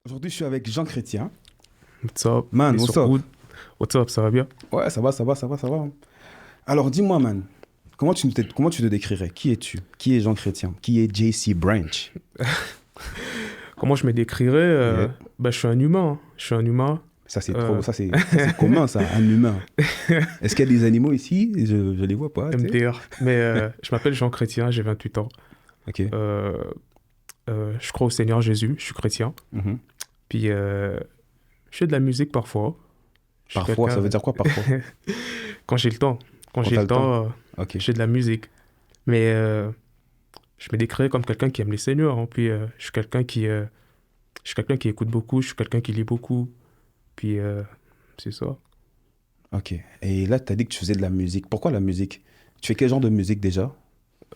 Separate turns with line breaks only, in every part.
Aujourd'hui, je suis avec Jean Chrétien.
What's up?
Man,
Et
what's
sur
up?
Wood. What's up, ça va bien?
Ouais, ça va. Alors, dis-moi, man, comment tu te décrirais? Qui es-tu? Qui est Jean Chrétien? Qui est JC Branch?
Comment je me décrirais?
Yeah.
Je suis un humain, hein. Je suis un humain.
Ça, c'est trop,
Euh,
ça, c'est commun, ça, un humain. Est-ce qu'il y a des animaux ici? Je les vois pas, tu sais.
MDR. Je m'appelle Jean Chrétien, j'ai 28 ans.
Ok.
Euh, je crois au Seigneur Jésus, je suis chrétien.
Mhm.
Puis, je fais de la musique parfois. Je suis
Parfois, ça veut
quelqu'un...
dire quoi, parfois?
Quand j'ai le temps. Quand
Quand
j'ai
t'as
le
le temps.
temps,
Ok.
je fais de la musique. Mais je me décrirais comme quelqu'un qui aime les seigneurs, hein. Puis, je suis quelqu'un qui écoute beaucoup, je suis quelqu'un qui lit beaucoup. Puis, c'est ça.
Ok. Et là, tu as dit que tu faisais de la musique. Pourquoi la musique? Tu fais quel genre de musique déjà?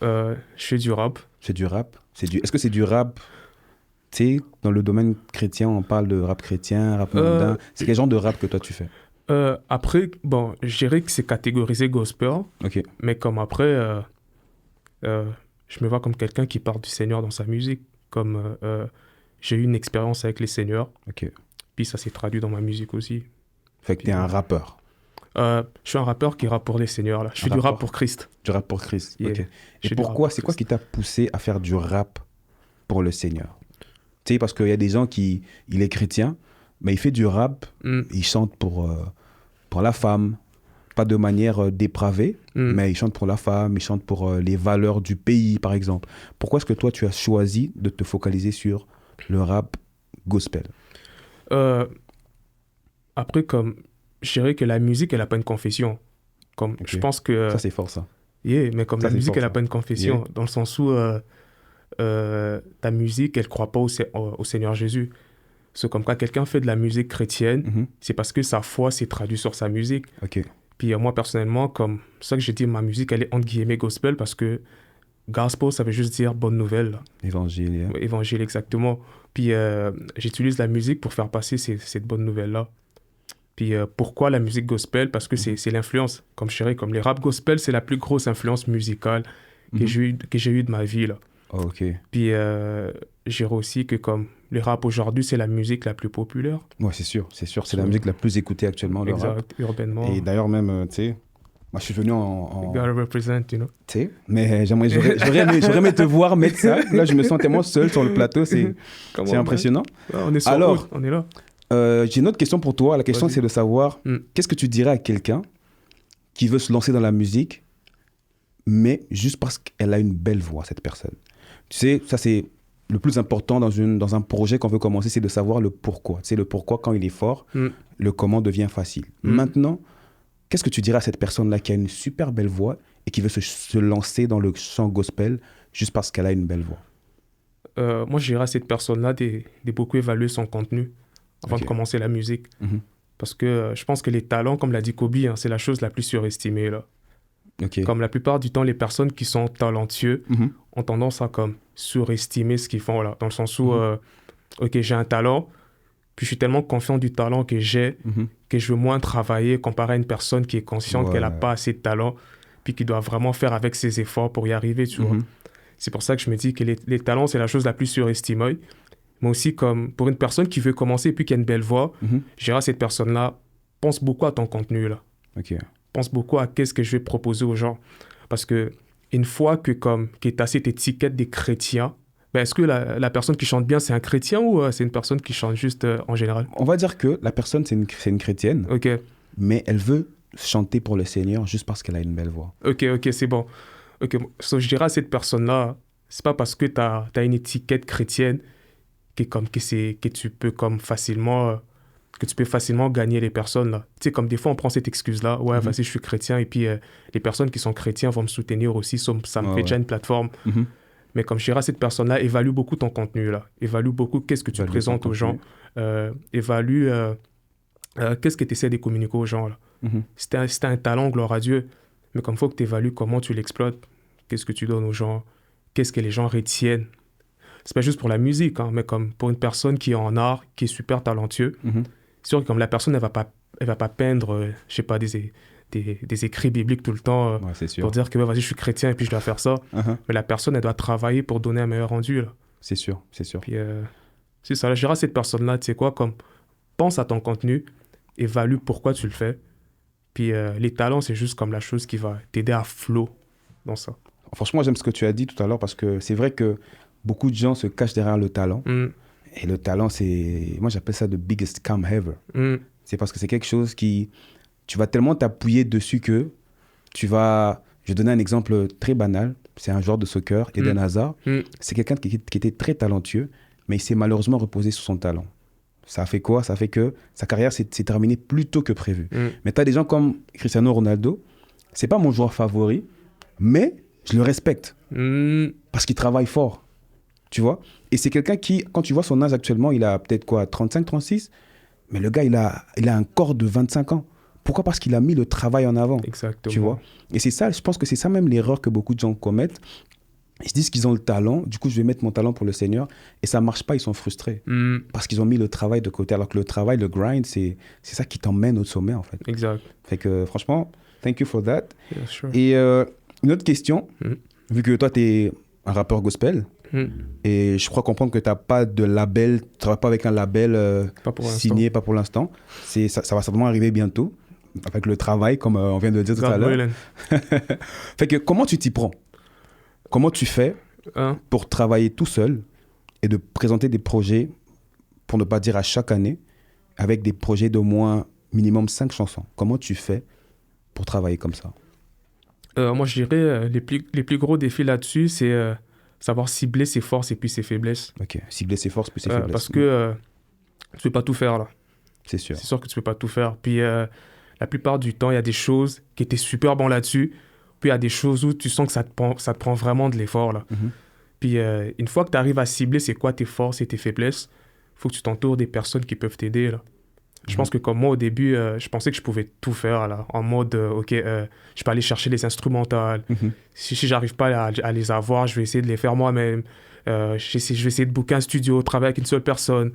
Je fais du rap.
C'est du rap? Est-ce que c'est du rap? Tu sais, dans le domaine chrétien, on parle de rap chrétien, rap
Euh,
mondain. C'est quel genre de rap que toi tu fais?
Après, bon, je dirais que c'est catégorisé gospel,
Ok,
mais comme après, je me vois comme quelqu'un qui parle du Seigneur dans sa musique. Comme j'ai eu une expérience avec les seigneurs,
ok.
puis ça s'est traduit dans ma musique aussi.
Fait que
Puis,
t'es un rappeur.
je suis un rappeur qui rappe pour les seigneurs, là. Je
Un
fais du rap
rappeur.
pour Christ.
Du rap pour Christ.
Yeah.
Ok.
Je
Et
fais du rap
pourquoi,
pour
c'est quoi qui
Christ.
t'a poussé à faire du rap pour le Seigneur? Tu sais, parce qu'il y a des gens il est chrétien, mais il fait du rap,
Hmm,
il chante pour la femme, pas de manière dépravée,
hmm.
mais il chante pour la femme, il chante pour les valeurs du pays, par exemple. Pourquoi est-ce que toi, tu as choisi de te focaliser sur le rap gospel?
Euh, Après, comme je dirais que la musique, elle n'a pas une confession. Comme
Ok.
je pense que,
Ça, c'est fort, ça.
yeah, mais comme
Ça,
la
c'est
musique,
fort,
elle n'a
ça.
pas une
Yeah.
confession, dans le sens où ta musique, elle ne croit pas au Seigneur Jésus. C'est comme quand quelqu'un fait de la musique chrétienne,
Mhm.
c'est parce que sa foi s'est traduite sur sa musique.
Ok.
Puis moi, personnellement, comme c'est ça que j'ai dit, ma musique, elle est entre guillemets gospel parce que gospel, ça veut juste dire bonne nouvelle, là.
Évangile, yeah.
Évangile, exactement. Puis j'utilise la musique pour faire passer cette bonne nouvelle-là. Puis pourquoi la musique gospel? Parce que
Mhm.
c'est l'influence. Comme je dirais, comme les rap gospel, c'est la plus grosse influence musicale que
Mhm.
j'ai eu de ma vie, là.
Oh, ok.
Puis je dirais aussi que comme le rap aujourd'hui, c'est la musique la plus populaire.
Ouais, c'est sûr, c'est sûr. C'est la
So,
musique la plus écoutée actuellement, le rap.
exact, urbainement.
Et d'ailleurs, même, tu sais, moi, je suis venu
You gotta represent, you know.
tu sais, mais j'aurais aimé te voir mettre ça. Là, je me sens tellement seul sur le plateau,
Come
c'est
on, man.
impressionnant.
Ah, on est sur
Alors,
route, on est là.
j'ai une autre question pour toi. La question,
Vas-y.
c'est de savoir,
Hmm.
qu'est-ce que tu dirais à quelqu'un qui veut se lancer dans la musique, mais juste parce qu'elle a une belle voix, cette personne? Tu sais, ça, c'est le plus important dans un projet qu'on veut commencer, c'est de savoir le pourquoi. Tu sais, le pourquoi, quand il est fort,
Hmm.
le comment devient facile.
Hmm.
Maintenant, qu'est-ce que tu dirais à cette personne-là qui a une super belle voix et qui veut se lancer dans le chant gospel juste parce qu'elle a une belle voix?
Moi, je dirais à cette personne-là de beaucoup évaluer son contenu avant
Ok.
de commencer la musique.
Mhm.
Parce que je pense que les talents, comme l'a dit Kobe, hein, c'est la chose la plus surestimée, là.
Ok.
Comme la plupart du temps, les personnes qui sont talentueux
Mhm.
ont tendance à comme surestimer ce qu'ils font, là. Dans le sens où,
Mhm.
OK, j'ai un talent, puis je suis tellement confiant du talent que j'ai
Mhm.
que je veux moins travailler comparé à une personne qui est consciente qu'elle n'a
Ouais.
pas assez de talent, puis qui doit vraiment faire avec ses efforts pour y arriver, tu vois.
Mhm.
C'est pour ça que je me dis que les talents, c'est la chose la plus surestimée. Mais aussi, comme pour une personne qui veut commencer et puis qui a une belle voix,
Mhm.
je dirais à cette personne-là, pense beaucoup à ton contenu, là.
Ok.
Pense beaucoup à qu'est-ce que je vais proposer aux gens. Parce que une fois que tu as cette étiquette des chrétiens, ben est-ce que la personne qui chante bien, c'est un chrétien ou c'est une personne qui chante juste en général?
On va dire que la personne, c'est une chrétienne,
Ok,
mais elle veut chanter pour le Seigneur juste parce qu'elle a une belle voix.
ok, c'est bon. Ok, so, je dirais à cette personne-là, c'est pas parce que tu as une étiquette chrétienne que tu peux comme facilement que tu peux facilement gagner les personnes là. Tu sais, comme des fois on prend cette excuse-là, ouais,
Mhm.
vas-y, je suis chrétien et puis les personnes qui sont chrétiens vont me soutenir aussi, ça me
Ouais,
fait déjà
ouais.
une plateforme.
Mhm.
Mais comme je dirais à cette personne-là, évalue beaucoup ton contenu là, évalue beaucoup qu'est-ce que tu
Évaluer son
présentes aux gens,
contenu.
évalue qu'est-ce que tu essaies de communiquer aux gens là.
Mhm.
Si t'as un talent, gloire à Dieu, mais comme faut que tu évalues comment tu l'exploites, qu'est-ce que tu donnes aux gens, qu'est-ce que les gens retiennent. C'est pas juste pour la musique, hein, mais comme pour une personne qui est en art, qui est super talentueux,
Mhm.
c'est sûr que comme la personne, elle va pas peindre, je sais pas, des écrits bibliques tout le temps
Ouais, c'est
pour
sûr.
dire que ouais, vas-y, je suis chrétien et puis je dois faire ça.
Mhm.
Mais la personne, elle doit travailler pour donner un meilleur rendu, là.
C'est sûr, c'est sûr.
Puis C'est ça, je dirais à cette personne-là, tu sais quoi, comme, pense à ton contenu, évalue pourquoi tu le fais. Puis les talents, c'est juste comme la chose qui va t'aider à flow dans ça.
Franchement, j'aime ce que tu as dit tout à l'heure parce que c'est vrai que beaucoup de gens se cachent derrière le talent. Et le talent, c'est... Moi, j'appelle ça the biggest scam ever. C'est parce que c'est quelque chose qui... Tu vas tellement t'appuyer dessus que tu vas... Je vais donner un exemple très banal. C'est un joueur de soccer, Eden Hazard. C'est quelqu'un qui était très talentueux, mais il s'est malheureusement reposé sur son talent. Ça a fait quoi? Ça a fait que sa carrière s'est terminée plus tôt que prévu. Mais tu as des gens comme Cristiano Ronaldo. C'est pas mon joueur favori, mais je le respecte parce qu'il travaille fort. Tu vois? Et c'est quelqu'un qui, quand tu vois son âge actuellement, il a peut-être quoi, 35, 36, mais le gars, il a un corps de 25 ans. Pourquoi? Parce qu'il a mis le travail en avant.
Exactement.
Tu vois? Et c'est ça, je pense que c'est ça même l'erreur que beaucoup de gens commettent. Ils se disent qu'ils ont le talent, du coup, je vais mettre mon talent pour le Seigneur, et ça ne marche pas, ils sont frustrés. Parce qu'ils ont mis le travail de côté, alors que le travail, le grind, c'est ça qui t'emmène au sommet, en fait.
Exact.
Fait que, franchement, thank you for that.
Yeah, sure.
Et une autre question, vu que toi, tu es un rappeur gospel, et je crois comprendre que tu n'as pas de label, tu ne travailles pas avec un label signé, pas pour l'instant. Ça va certainement arriver bientôt, avec le travail, comme on vient de le dire tout à l'heure. Fait que, comment tu t'y prends? Comment tu fais pour travailler tout seul et de présenter des projets, pour ne pas dire à chaque année, avec des projets d'au moins minimum 5 chansons? Comment tu fais pour travailler comme ça?
Moi, je dirais les plus gros défis là-dessus, c'est savoir cibler ses forces et puis ses faiblesses.
Ok, cibler ses forces puis ses faiblesses.
Parce que tu ne peux pas tout faire, là.
C'est sûr.
C'est sûr que tu ne peux pas tout faire. Puis la plupart du temps, il y a des choses qui étaient super bon là-dessus. Puis il y a des choses où tu sens que ça te prend vraiment de l'effort, là. Puis une fois que tu arrives à cibler c'est quoi tes forces et tes faiblesses, il faut que tu t'entoures des personnes qui peuvent t'aider, là. Je pense que comme moi, au début, je pensais que je pouvais tout faire, là. En mode, OK, je peux aller chercher les instrumentales. Si j'arrive pas à les avoir, je vais essayer de les faire moi-même. Je vais essayer de booker un studio, travailler avec une seule personne.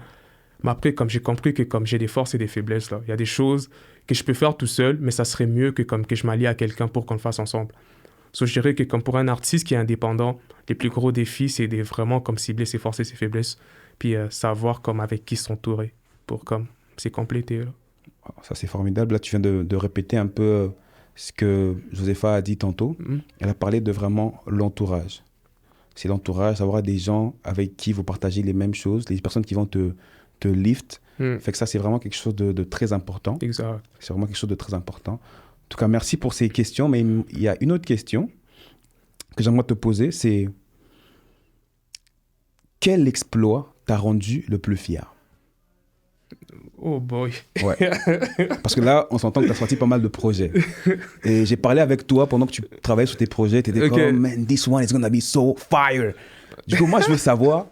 Mais après, comme j'ai compris que comme j'ai des forces et des faiblesses, là, il y a des choses que je peux faire tout seul, mais ça serait mieux que je m'allie à quelqu'un pour qu'on le fasse ensemble. So, je dirais que comme pour un artiste qui est indépendant, les plus gros défis, c'est de vraiment comme cibler ses forces et ses faiblesses, puis savoir comme avec qui s'entourer pour comme c'est complété. Là.
Ça, c'est formidable. Là, tu viens de répéter un peu ce que Josepha a dit tantôt. Elle a parlé de vraiment l'entourage. C'est l'entourage, savoir des gens avec qui vous partagez les mêmes choses, les personnes qui vont te lift. Fait que ça, c'est vraiment quelque chose de très important.
Exact.
C'est vraiment quelque chose de très important. En tout cas, merci pour ces questions. Mais il y a une autre question que j'aimerais te poser, c'est quel exploit t'a rendu le plus fier?
Oh boy.
Ouais. Parce que là, on s'entend que tu as sorti pas mal de projets. Et j'ai parlé avec toi pendant que tu travaillais sur tes projets. Tu étais comme, man, this one is gonna be so fire. Du coup, moi, je veux savoir,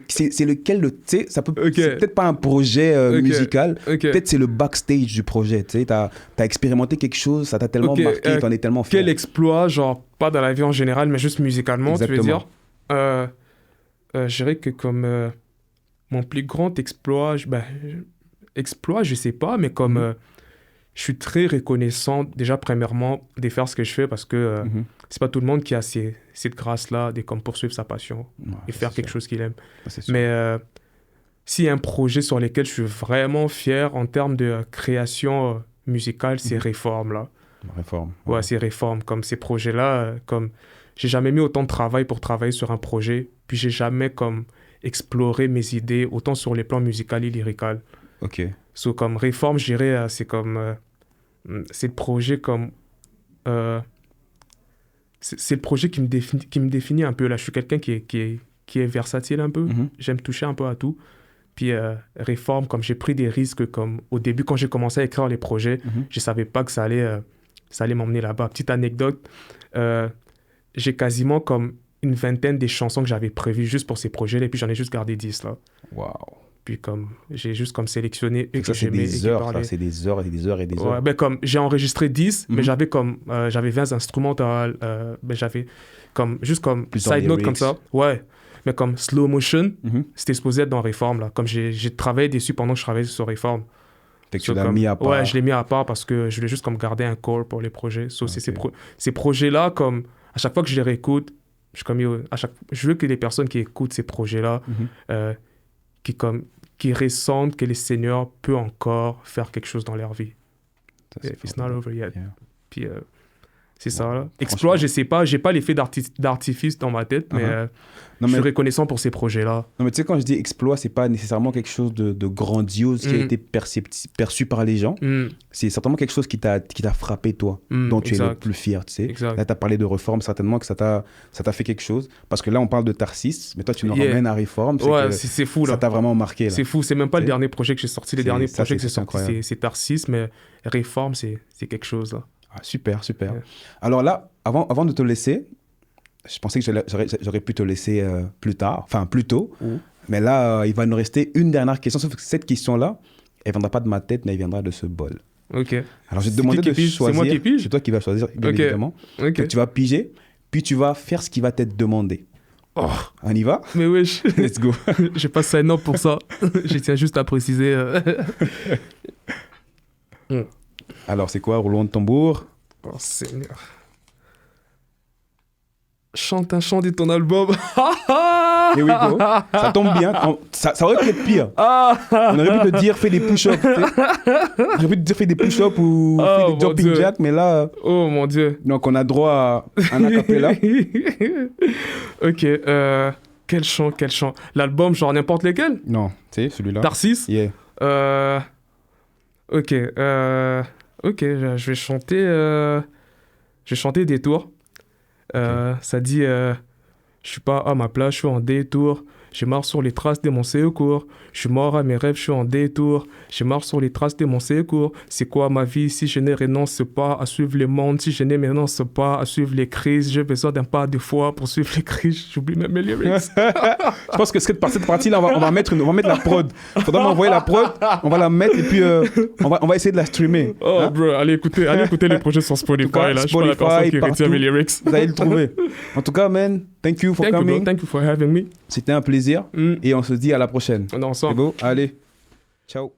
c'est lequel, tu sais, ça peut, c'est peut-être pas un projet musical, peut-être c'est le backstage du projet. Tu sais, t'as expérimenté quelque chose, ça t'a tellement marqué, t'en es tellement fier.
Quel exploit, genre, pas dans la vie en général, mais juste musicalement, exactement. Tu veux dire je dirais que comme mon plus grand exploit, je sais pas, mais comme je suis très reconnaissant, déjà, premièrement, de faire ce que je fais parce que c'est pas tout le monde qui a cette grâce-là de comme poursuivre sa passion et faire quelque chose qu'il aime. Mais s'il y a un projet sur lequel je suis vraiment fier en termes de création musicale, c'est Réforme, là.
Réforme.
Ouais, c'est Réforme. Comme ces projets-là, comme j'ai jamais mis autant de travail pour travailler sur un projet, puis j'ai jamais comme exploré mes idées autant sur les plans musical et lyrical.
Ok.
So, comme Réforme, je dirais, c'est comme... c'est le projet comme... c'est le projet qui me définit un peu. Là, je suis quelqu'un qui est versatile un peu. J'aime toucher un peu à tout. Puis Réforme, comme j'ai pris des risques, comme au début, quand j'ai commencé à écrire les projets, je savais pas que ça allait m'emmener là-bas. Petite anecdote, j'ai quasiment comme une vingtaine des chansons que j'avais prévues juste pour ces projets-là, et puis j'en ai juste gardé 10, là.
Waouh.
Puis comme j'ai juste comme sélectionné eux que j'aimais.
C'est des heures et des heures et des heures.
Ouais, ben comme j'ai enregistré 10, mais j'avais 20 instrumentales, j'avais comme juste comme side note comme ça. Ouais. Mais comme Slow Motion, c'était supposé être dans Réforme, là. Comme j'ai travaillé dessus pendant que je travaillais sur Réforme.
Fait que tu l'as mis à part.
Ouais, je l'ai mis à part parce que je voulais juste comme garder un core pour les projets. So, c'est ces projets-là, comme à chaque fois que je les réécoute, je veux que les personnes qui écoutent ces projets-là, qui ressentent que le Seigneur peut encore faire quelque chose dans leur vie. It's not over yet.
Yeah.
Puis c'est ça. Là. Exploit, je sais pas, j'ai pas l'effet d'artifice dans ma tête, mais je suis reconnaissant pour ces projets-là.
Non, mais tu sais, quand je dis exploit, c'est pas nécessairement quelque chose de grandiose qui a été perçu par les gens. C'est certainement quelque chose qui t'a frappé, toi, dont tu es le plus fier, tu sais.
Exact.
Là, tu as parlé de Réforme, certainement que ça t'a fait quelque chose. Parce que là, on parle de Tarsis, mais toi, tu nous ramènes à Réforme.
Ouais, c'est fou, là.
Ça t'a vraiment marqué, là.
C'est fou, c'est même pas le dernier projet que j'ai sorti. Les derniers projets que j'ai sortis,
incroyable.
c'est Tarsis, mais Réforme, c'est quelque chose, là.
Ah, super, super.
Yeah.
Alors là, avant de te laisser, je pensais que j'aurais pu te laisser plus tôt. Mais là, il va nous rester une dernière question. Sauf que cette question-là, elle ne viendra pas de ma tête, mais elle viendra de ce bol.
Ok.
Alors, je vais te demander de choisir.
C'est moi qui pige?
C'est toi qui vas choisir, bien évidemment.
Ok.
Donc, tu vas piger, puis tu vas faire ce qui va t'être demandé.
Oh.
On y va?
Mais wesh.
Let's go.
J'ai pas sign up pour ça. Je tiens juste à préciser.
Alors, c'est quoi? Roulement de tambour.
Oh, Seigneur. Chante un chant de ton album.
Here we go. Ça tombe bien. Ça aurait pu être pire. On aurait pu te dire fais des push-ups. J'aurais pu te dire fais des push-ups ou fais des jumping jacks, mais là.
Oh mon Dieu.
Donc on a droit à un acapella.
Ok. Quel chant. L'album, genre n'importe lequel?
Non, c'est celui-là.
Tarsis?
Yeah.
Ok. Ok, je vais chanter Détour. Ça dit je suis pas à ma place, je suis en détour. Je marche sur les traces de mon secours. Je suis mort à mes rêves, je suis en détour. Je marche sur les traces de mon secours. C'est quoi ma vie si je ne renonce pas à suivre le monde? Si je ne renonce pas à suivre les crises, j'ai besoin d'un pas de foi pour suivre les crises. J'oublie même mes lyrics.
Je pense que cette partie-là, on va mettre la prod. Faudra m'envoyer la prod, on va la mettre et puis on va essayer de la streamer.
Oh, hein? Bro, allez écouter les projets sur Spotify.
Cas,
là. Je suis pas la personne qui retient mes lyrics.
Vous allez le trouver. En tout cas, man, thank you for coming.
Thank you for having me.
C'était un plaisir et on se dit à la prochaine.
On est ensemble.
C'est beau? Allez, ciao.